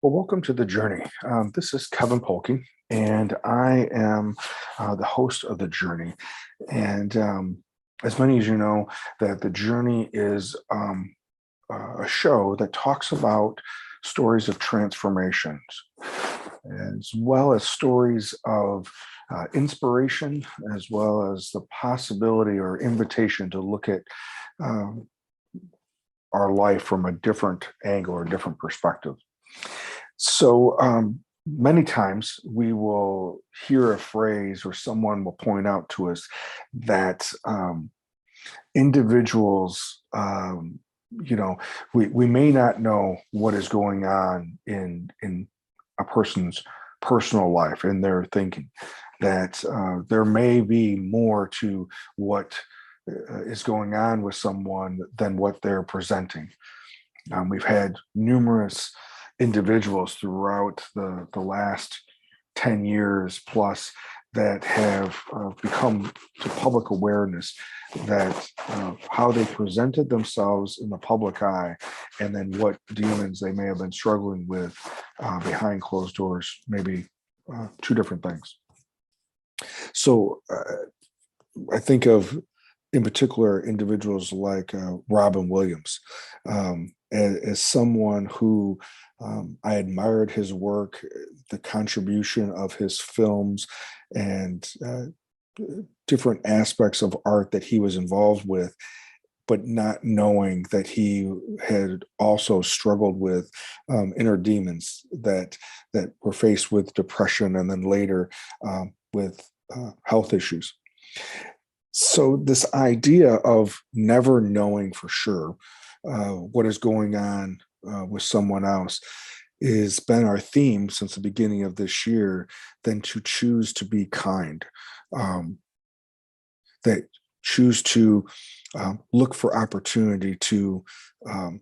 Well, welcome to the journey. This is Kevin Polky, and I am the host of the journey. And as many as you know, that the journey is a show that talks about stories of transformations, as well as stories of inspiration, as well as the possibility or invitation to look at um, our life from a different angle or different perspective. So many times we will hear a phrase or someone will point out to us that individuals, we may not know what is going on in a person's personal life in their thinking, that there may be more to what is going on with someone than what they're presenting. We've had numerous individuals throughout the last 10 years plus that have become to public awareness that how they presented themselves in the public eye and then what demons they may have been struggling with behind closed doors, maybe two different things. So I think of, in particular, individuals like Robin Williams as someone who I admired his work, the contribution of his films, and different aspects of art that he was involved with, but not knowing that he had also struggled with inner demons that were faced with depression and then later with health issues. So this idea of never knowing for sure what is going on with someone else has been our theme since the beginning of this year. Then to choose to be kind, um, that choose to look for opportunity um,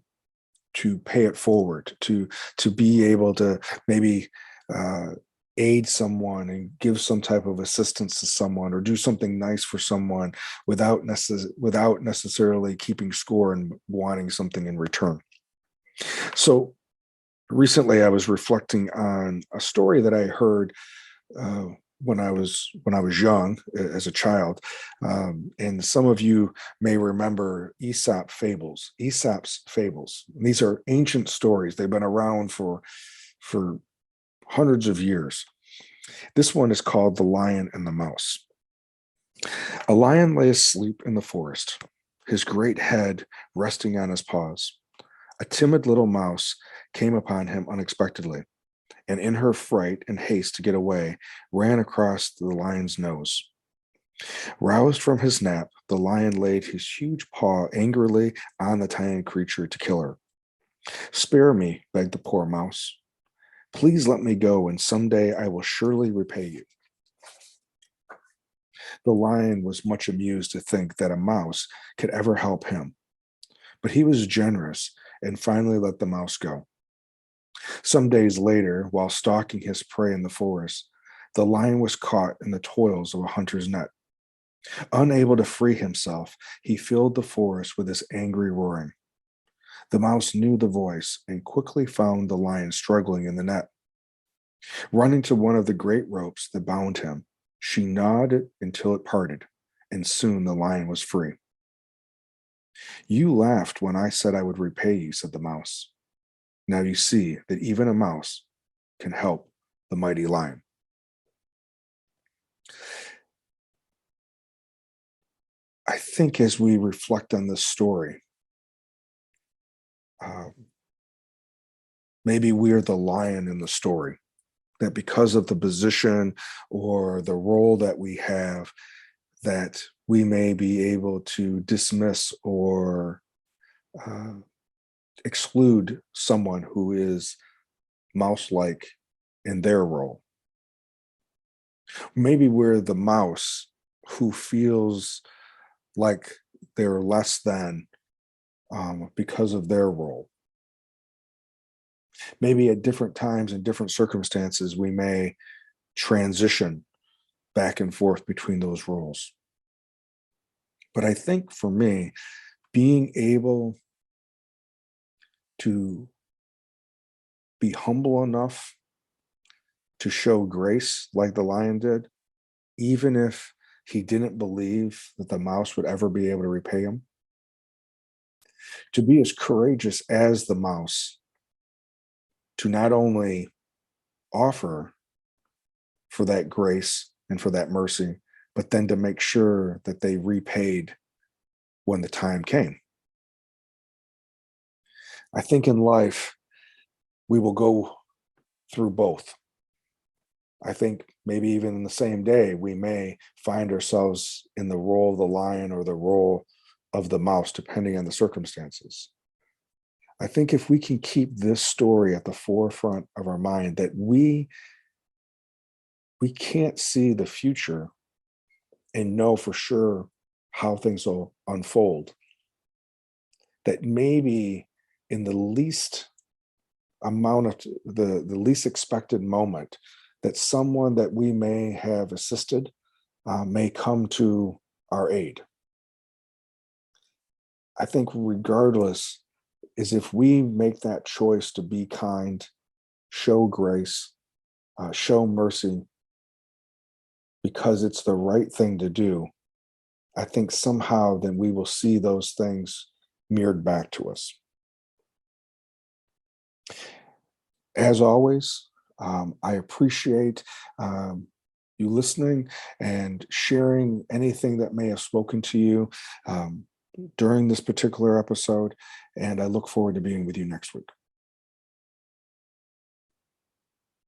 to pay it forward, to be able to maybe uh, aid someone and give some type of assistance to someone or do something nice for someone without necessarily keeping score and wanting something in return. So recently, I was reflecting on a story that I heard uh, when I was young as a child, and some of you may remember Aesop's fables. These are ancient stories. They've been around for hundreds of years. This one is called The Lion and the Mouse. A lion lay asleep in the forest, his great head resting on his paws. A timid little mouse came upon him unexpectedly, and in her fright and haste to get away, ran across the lion's nose. Roused from his nap, the lion laid his huge paw angrily on the tiny creature to kill her. Spare me, begged the poor mouse. Please let me go, and someday I will surely repay you. The lion was much amused to think that a mouse could ever help him, but he was generous and finally let the mouse go. Some days later, while stalking his prey in the forest, the lion was caught in the toils of a hunter's net. Unable to free himself, he filled the forest with his angry roaring. The mouse knew the voice and quickly found the lion struggling in the net. Running to one of the great ropes that bound him, she gnawed it until it parted, and soon the lion was free. You laughed when I said I would repay you, said the mouse. Now you see that even a mouse can help the mighty lion. I think as we reflect on this story, um, maybe we're the lion in the story, that because of the position or the role that we have, that we may be able to dismiss or uh, exclude someone who is mouse like in their role. Maybe we're the mouse who feels like they're less than because of their role. Maybe at different times and different circumstances, we may transition back and forth between those roles. But I think for me, being able to be humble enough to show grace like the lion did, even if he didn't believe that the mouse would ever be able to repay him, to be as courageous as the mouse, to not only offer for that grace and for that mercy, but then to make sure that they repaid when the time came. I think in life, we will go through both. I think maybe even in the same day, we may find ourselves in the role of the lion or the role of the mouse, depending on the circumstances. I think if we can keep this story at the forefront of our mind, that we can't see the future and know for sure how things will unfold, that maybe in the least amount of the least expected moment, that someone that we may have assisted may come to our aid. I think regardless is if we make that choice to be kind, show grace, show mercy, because it's the right thing to do, I think somehow then we will see those things mirrored back to us. As always, I appreciate you listening and sharing anything that may have spoken to you during this particular episode. And I look forward to being with you next week.